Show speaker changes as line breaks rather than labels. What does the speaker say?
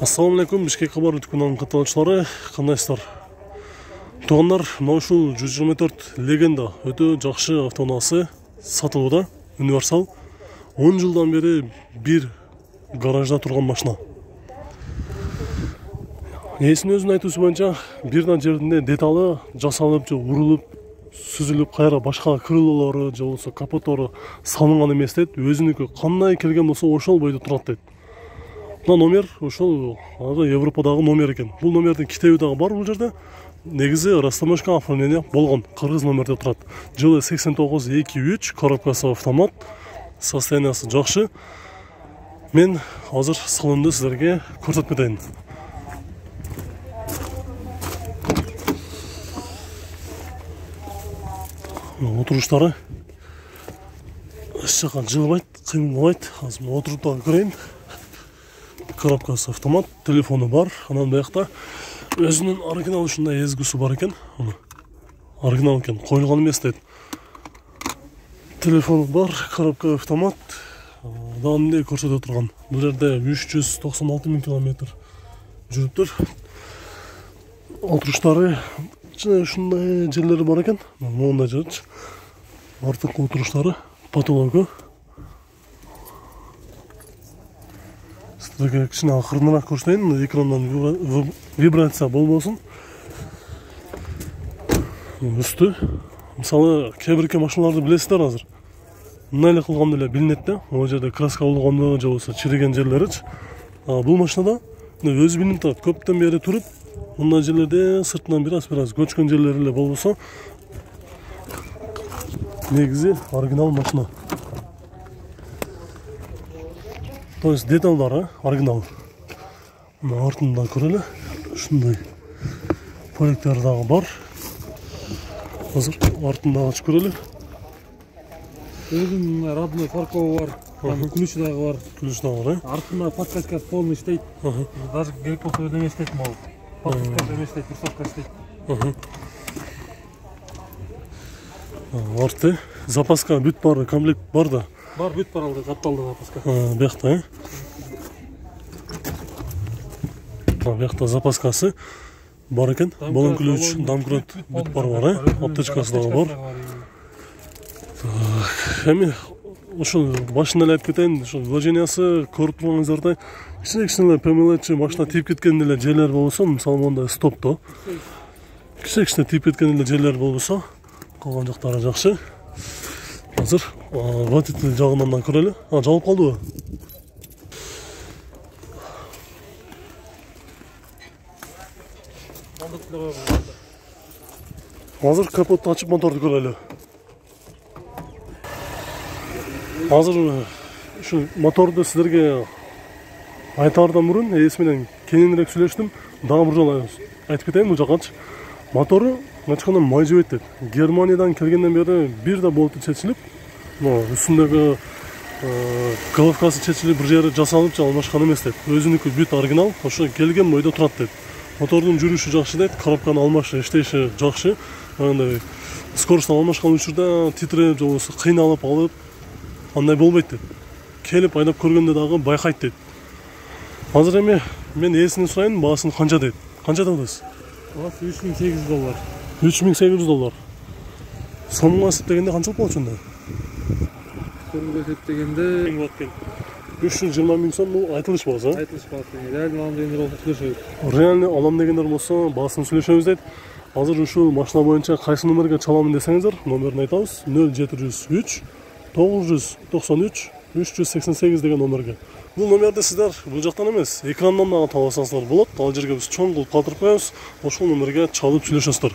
Ассаламу алейкум, Бишкек кабар каналынын катталуучулары, кандайсыздар? Туугандар, мына ушул 124 легенда өтө жакшы автоунаасы сатылууда. Универсал 10 жылдан бери бир гаражда турган машина. Ээсинин өзүнүн айтуусу боюнча бир да жеринде деталы жасалып же урулуп, сүзүлүп, кайра башка крылолору же болбосо капотору салынган эмес дейт. Өзүнүкү кандай келген болсо ошол бойдо турат дейт. Мына номер ошол Европадагы номер экен. Бул номердин китеби дагы бар бул жерде. Негизи растаможка оформление болгон, кыргыз номерде турат. Жылы 8923, коробкасы автомат, состояниясы жакшы. Мен азыр салонду силерге көрсөтүп кетейин. Отуруштары эч жака жылбайт, кыймылбайт. Азыр отуруп дагы көрөйүн. Коробкасы автомат, телефону бар. Анан буякта өзүнүн оригинал ушундай эзгүсү бар экен. Оригинал экен, коюлган эмес дейт. Телефону бар, коробка автомат. Дагы эмне көрсөтө турган. Бул жерде 396 000 километр жүрүптүр. Отуруштары ушундай жерлери бар экен. Моундай жерчи. Артык отуруштары потологу. Сіздерге кішкене ақырынырақ көрсетейін, экраннан вибрация болбосын. Үсті. Мысалы, кейбір машиналарды білесіздер азыр. Мынайлы кылганда эле билинет да. Ол жерде краска болгондо же болбосо чириген жерлеричи. Бул машинада өзү билинип турат. Көптөн бери туруп, мындай жерлерде сыртынан бир аз көчкөн жерлери эле болбосо, негизи оригинал машина. То есть деталдары оригинал. Мына артында көрөлү. Ушундай поликтер дагы бар. Азыр артында ачып көрөлү.
Өзүнүн родной фаркову бар. Ключ дагы бар.
Ключ дагы бар.
Артында подсказка полный иштейт. Даже керек болсо өдө иштейт могул. Подсказка иштейт, курсовка иштейт.
Арты запаска бүт бар, комплект бар да.
Бар, бүт бар алды, капталды запаска.
Буякта, буякта запаскасы бар экен. Балон ключ, домкрат бүт бар, аптечкасы дагы бар. Эми ушул башында эле айтып кетейин, ушул вложениясы көрүп турганыңыздардай кичине ПМЛчи машина тийип кеткен эле жерлер болбосо, мисалы мондай стопто кичине тийип кеткен эле жерлер болбосо, калган жактары жакшы. Азыр водитель жагынан көрөлү. Жабылып калдыбы? Азыр капотты ачып моторду көрөлү. Азыр ушул моторду силерге айтаардан мурун ээси менен кененирээк сүйлөштүм. Дагы бир жолу айтып кетейин бул жакачы. Мотору ачканда май жебейт дейт. Германиядан келгенден бери бир да болту чечилип, үстүндөгү головкасы чечилип, бир жери жасалып алмашкан эмес дейт. Өзүнүкү бүт оригинал, ошо келген бойдо турат дейт. Мотордун жүрүшү жакшы дейт, коробканын алмашы, иштеши жакшы. Андай скоросттон алмашкан учурда титиреп же болбосо кыйналып алып, андай болбойт дейт. Келип айдап көргөндө дагы байкайт дейт. Азыр эми мен ээсинен сурайын, баасын канча дейт. Канча дедиңиз?
Баасы $3800.
$3800. Сомго эсептегенде канчалык болчу анда?
Сомго эсептегенде
болот экен. 320 000 сом бул айтылыш баасы.
Айтылыш баасы. Реально алам дегендер болсо сүйлөшөбүз.
Реально алам дегендер болсо баасын сүйлөшөбүз дейт. Азыр ушул машина боюнча кайсы номерге чаламын десеңиздер, номерин айтабыз. 0703 993 388 деген номерге. Бул номерди сиздер бул жактан эмес, экрандан дагы таба алсаңыздар болот. Ал жерге биз чоң кылып калтырып коебуз. Ошол номерге чалып сүйлөшөсүздөр.